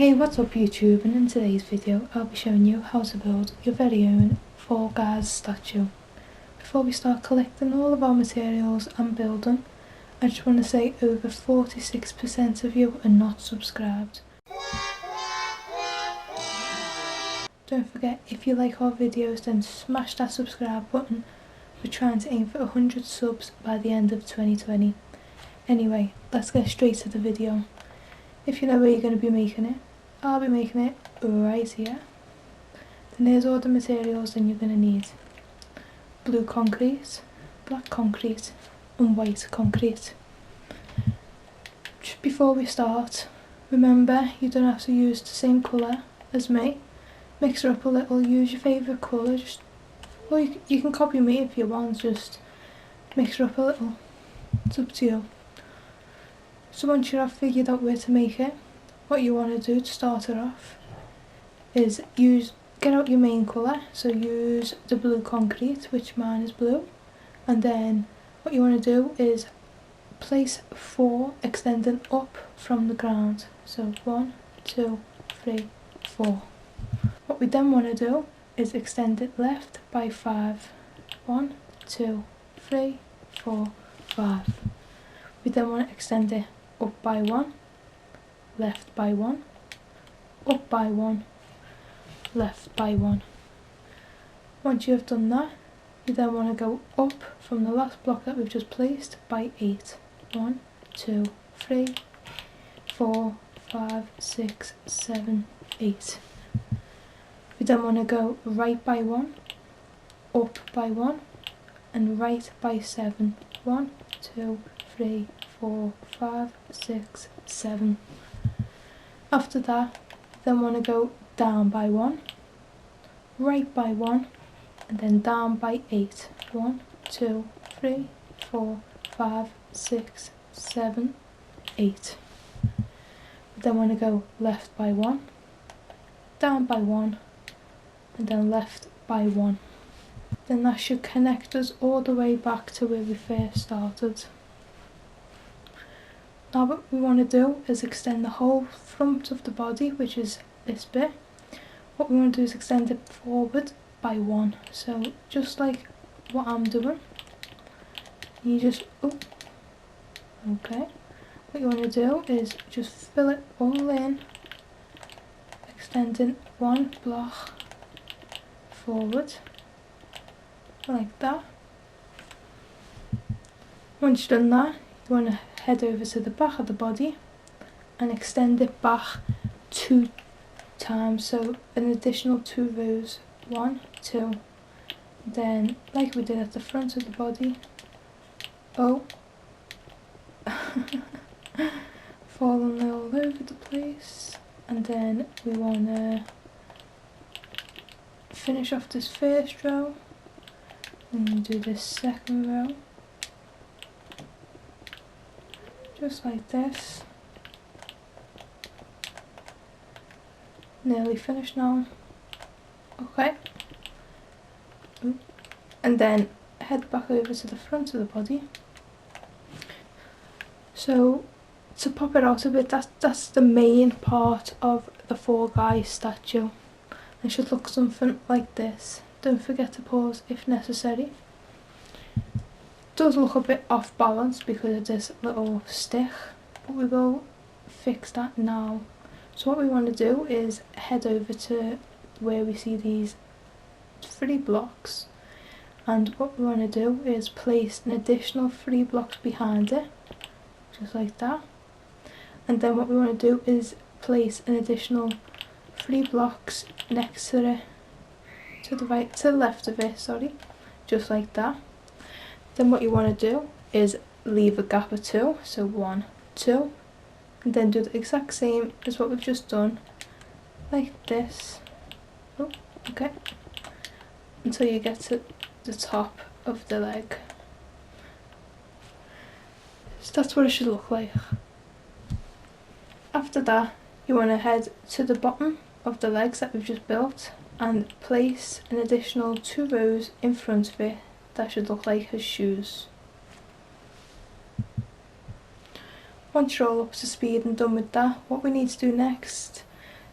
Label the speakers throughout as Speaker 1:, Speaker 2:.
Speaker 1: Hey, what's up YouTube, and in today's video I'll be showing you how to build your very own Fall Guys statue. Before we start collecting all of our materials and building, I just want to say over 46% of you are not subscribed. Don't forget, if you like our videos, then smash that subscribe button. We're trying to aim for 100 subs by the end of 2020. Anyway, let's get straight to the video. If you know where you're going to be making it, I'll be making it right here. Then here's all the materials that you're going to need. Blue concrete, black concrete and white concrete. Just before we start, remember you don't have to use the same colour as me. Mix it up a little, use your favourite colour, or you can copy me if you want, just mix it up a little. It's up to you. So once you have figured out where to make it, what you want to do to start it off is get out your main colour, so use the blue concrete, which mine is blue, and then what you want to do is place 4 extending up from the ground, so 1, 2, 3, 4. What we then want to do is extend it left by 5, 1, 2, 3, 4, 5. We then want to extend it up by 1, left by 1, up by 1, left by 1. Once you have done that, you then want to go up from the last block that we've just placed by 8. 1, 2, 3, 4, 5, 6, 7, 8. We then want to go right by 1, up by 1, and right by 7. 1, 2, 3, 4, 5, 6, 7. After that, then want to go down by 1, right by 1, and then down by 8. 1, 2, 3, 4, 5, 6, 7, 8. Then want to go left by 1, down by 1, and then left by 1. Then that should connect us all the way back to where we first started. Now what we want to do is extend the whole front of the body, which is this bit. What we want to do is extend it forward by 1. So just like what I'm doing, you just, okay. What you want to do is just fill it all in, extending 1 block forward, like that. Once you've done that, you want to head over to the back of the body and extend it back 2 times, so an additional 2 rows. 1, 2. Then, like we did at the front of the body, falling all over the place. And then we want to finish off this first row and do this second row, just like this. Nearly finished now. Okay. And then head back over to the front of the body. So to pop it out a bit, that's the main part of the Fall Guys statue. It should look something like this. Don't forget to pause if necessary. It does look a bit off balance because of this little stick, but we will fix that now. So what we want to do is head over to where we see these 3 blocks, and what we want to do is place an additional 3 blocks behind it, just like that. And then what we want to do is place an additional 3 blocks next to the left of it, sorry, just like that. Then what you want to do is leave a gap of 2, so 1, 2, and then do the exact same as what we've just done, like this. Okay, until you get to the top of the leg. So that's what it should look like. After that, you want to head to the bottom of the legs that we've just built and place an additional 2 rows in front of it that should look like his shoes. Once you're all up to speed and done with that, what we need to do next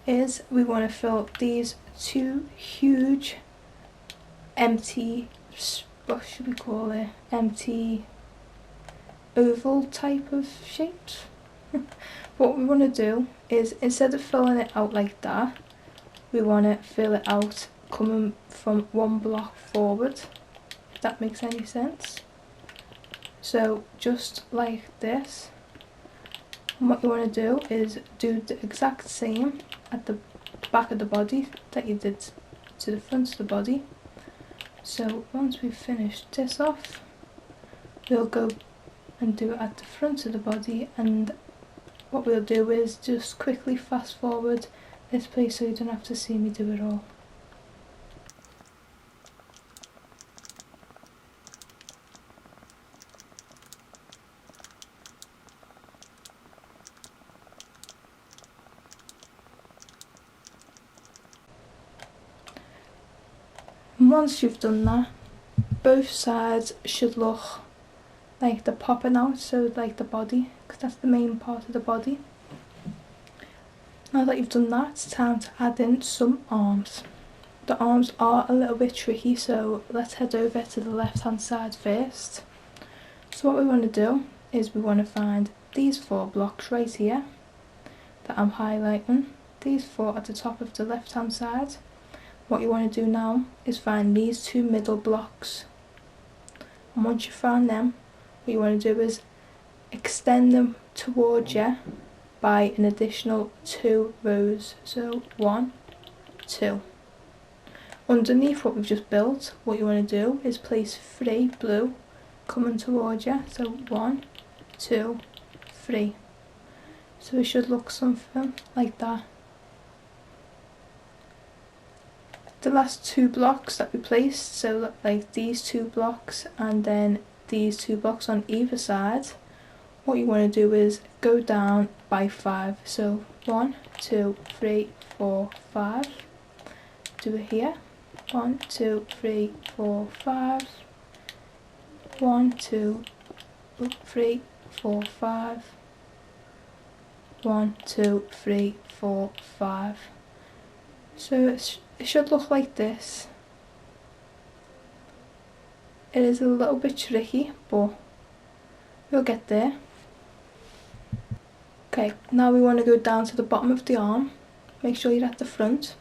Speaker 1: is we want to fill these two huge empty, what should we call it, empty oval type of shapes. What we want to do is, instead of filling it out like that, we want to fill it out coming from one block forward, if that makes any sense. So just like this. And what you want to do is do the exact same at the back of the body that you did to the front of the body. So once we've finished this off, we'll go and do it at the front of the body, and what we'll do is just quickly fast forward this place so you don't have to see me do it all. And once you've done that, both sides should look like they're popping out, so like the body, because that's the main part of the body. Now that you've done that, it's time to add in some arms. The arms are a little bit tricky, so let's head over to the left hand side first. So what we want to do is we want to find these 4 blocks right here that I'm highlighting, these 4 at the top of the left hand side. What you want to do now is find these 2 middle blocks, and once you've found them, what you want to do is extend them towards you by an additional 2 rows, so 1, 2. Underneath what we've just built, what you want to do is place 3 blue coming towards you, so 1, 2, 3. So it should look something like that. The last 2 blocks that we placed, so like these 2 blocks and then these 2 blocks on either side, what you want to do is go down by 5, so 1, 2, 3, 4, 5. Do it here, 1, 2, 3, 4, 5, 1, 2, 3, 4, 5, 1, 2, 3, 4, 5. So it should look like this. It is a little bit tricky, but we'll get there. Okay, now we want to go down to the bottom of the arm. Make sure you're at the front.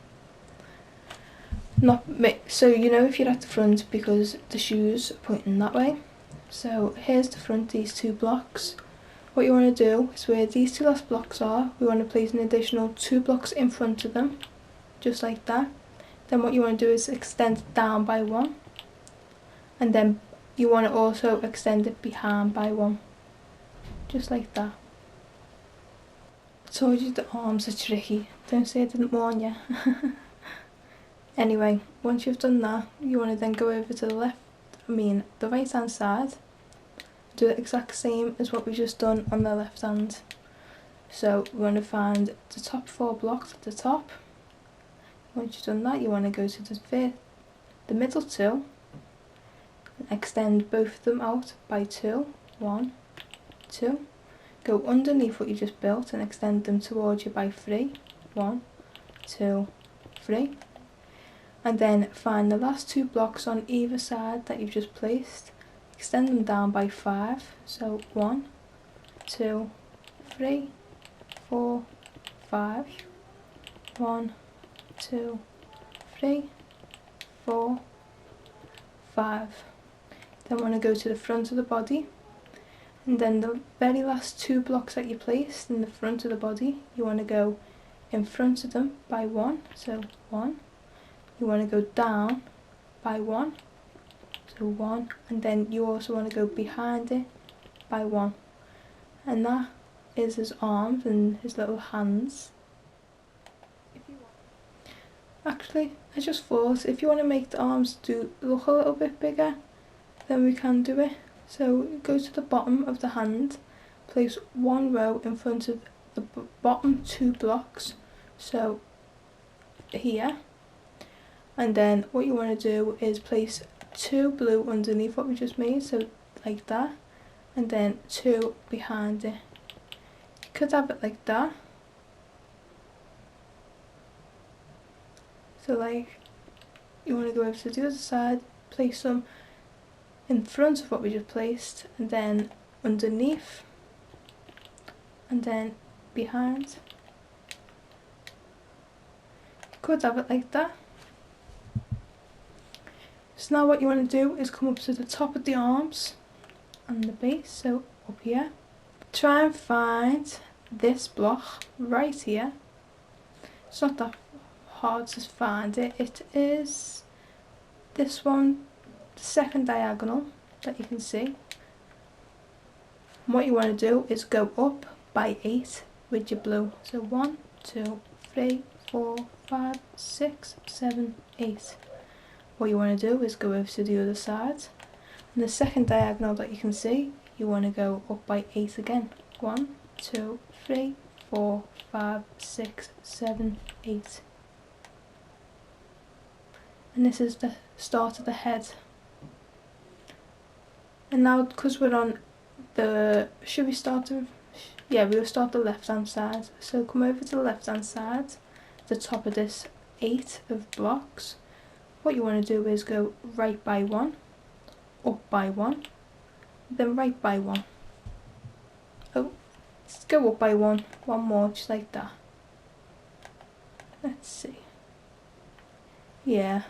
Speaker 1: So you know if you're at the front because the shoes are pointing that way. So here's the front, these 2 blocks. What you want to do is where these 2 last blocks are, we want to place an additional 2 blocks in front of them, just like that. Then what you want to do is extend it down by 1, and then you want to also extend it behind by 1, just like that. I told you the arms are tricky, don't say I didn't warn you. Anyway, once you've done that, you want to then go over to the right hand side, do the exact same as what we just done on the left hand. So we want to find the top 4 blocks at the top. Once you've done that, you want to go to the middle 2 and extend both of them out by 2, 1, 2. Go underneath what you just built and extend them towards you by 3, 1, 2, 3. And then find the last 2 blocks on either side that you've just placed, extend them down by 5, so 1, 2, 3, 4, 5, 1, 2, 3, 4, 5. Then want to go to the front of the body, and then the very last 2 blocks that you placed in the front of the body, you want to go in front of them by 1, so 1. You want to go down by 1, so 1, and then you also want to go behind it by 1. And that is his arms and his little hands. Actually, I just thought if you want to make the arms look a little bit bigger, then we can do it. So go to the bottom of the hand, place 1 row in front of the bottom 2 blocks, so here, and then what you want to do is place 2 blue underneath what we just made, so like that, and then 2 behind it. You could have it like that, So like, you want to go over to the other side, place some in front of what we just placed, and then underneath, and then behind. Could have it like that. So now what you want to do is come up to the top of the arms and the base, so up here. Try and find this block right here. It's not that hard to find it. It is this one, the second diagonal that you can see. And what you want to do is go up by 8 with your blue. So 1, 2, 3, 4, 5, 6, 7, 8. What you want to do is go over to the other side, and the second diagonal that you can see, you want to go up by 8 again. 1, 2, 3, 4, 5, 6, 7, 8. And this is the start of the head. And now, because we're on the, should we start with, yeah, we'll start the left hand side. So come over to the left hand side, the top of this 8 of blocks. What you want to do is go right by 1, up by 1, then right by 1. Oh, let's go up by 1 more, just like that. Let's see. Yeah.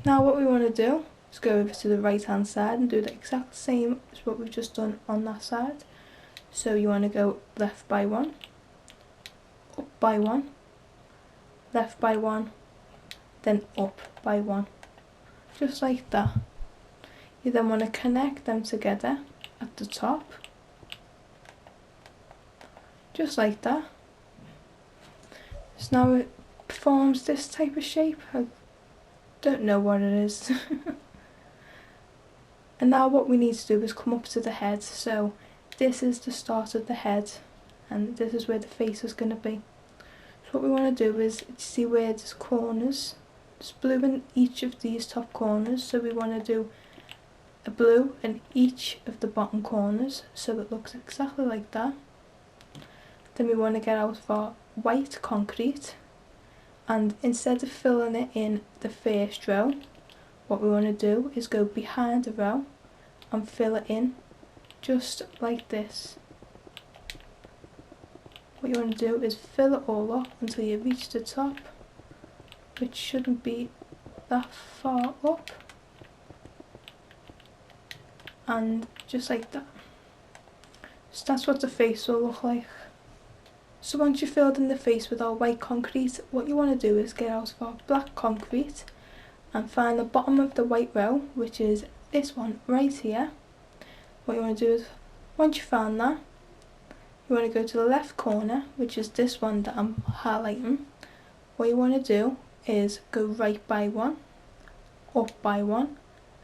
Speaker 1: Now what we want to do is go over to the right hand side and do the exact same as what we've just done on that side. So you want to go left by 1, up by 1, left by 1, then up by 1, just like that. You then want to connect them together at the top, just like that. So now it forms this type of shape. I don't know what it is. And now what we need to do is come up to the head. So this is the start of the head, and this is where the face is going to be. So what we want to do is, see where there's corners, there's blue in each of these top corners, so we want to do a blue in each of the bottom corners, so it looks exactly like that. Then we want to get out our white concrete, and instead of filling it in the first row, what we want to do is go behind the row and fill it in just like this. What you want to do is fill it all up until you reach the top, which shouldn't be that far up, and just like that. So that's what the face will look like. So once you've filled in the face with our white concrete, what you want to do is get out of our black concrete and find the bottom of the white row, which is this one right here. What you want to do is, once you found that, you want to go to the left corner, which is this one that I'm highlighting. What you want to do is go right by 1, up by 1,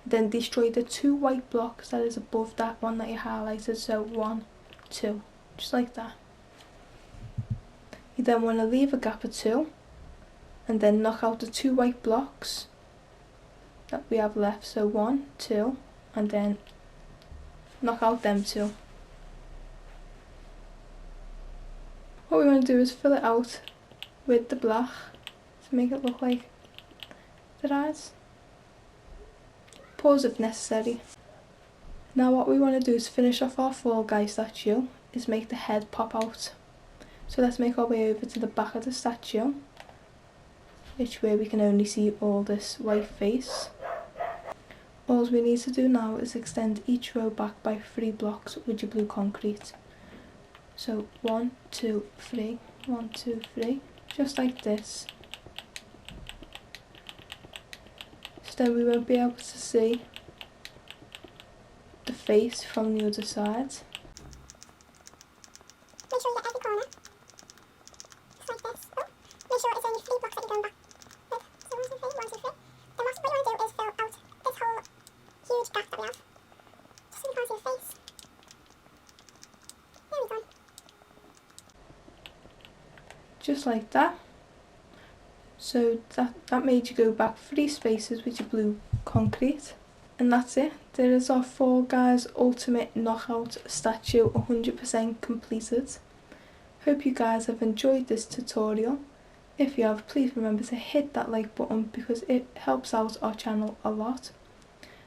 Speaker 1: then destroy the 2 white blocks that is above that one that you highlighted. So 1, 2, just like that. You then want to leave a gap of 2, and then knock out the 2 white blocks that we have left. So 1, 2, and then knock out them 2. What we want to do is fill it out with the black to make it look like the eyes. Pause if necessary. Now what we want to do is finish off our Fall Guy statue, is make the head pop out. So let's make our way over to the back of the statue, which way we can only see all this white face. All we need to do now is extend each row back by 3 blocks with your blue concrete. So 1, 2, 3, 1, 2, 3, just like this. So then we won't be able to see the face from the other side.
Speaker 2: Make sure you get every corner, just like this. Oh, make sure it's only 3 blocks that you're going back with. So 1, 2, 3, 1, 2, 3. Then what you want to do is fill out this whole huge gap that we have, just so we can't see the face. There we go.
Speaker 1: Just like that. So that made you go back 3 spaces with your blue concrete. And that's it. There is our Fall Guys Ultimate Knockout statue 100% completed. Hope you guys have enjoyed this tutorial. If you have, please remember to hit that like button because it helps out our channel a lot.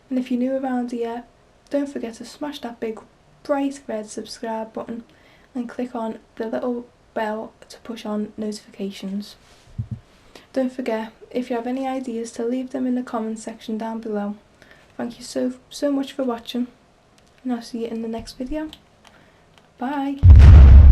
Speaker 1: And if you're new around here, don't forget to smash that big bright red subscribe button and click on the little bell to push on notifications. Don't forget, if you have any ideas, to leave them in the comment section down below. Thank you so much for watching, and I'll see you in the next video. Bye!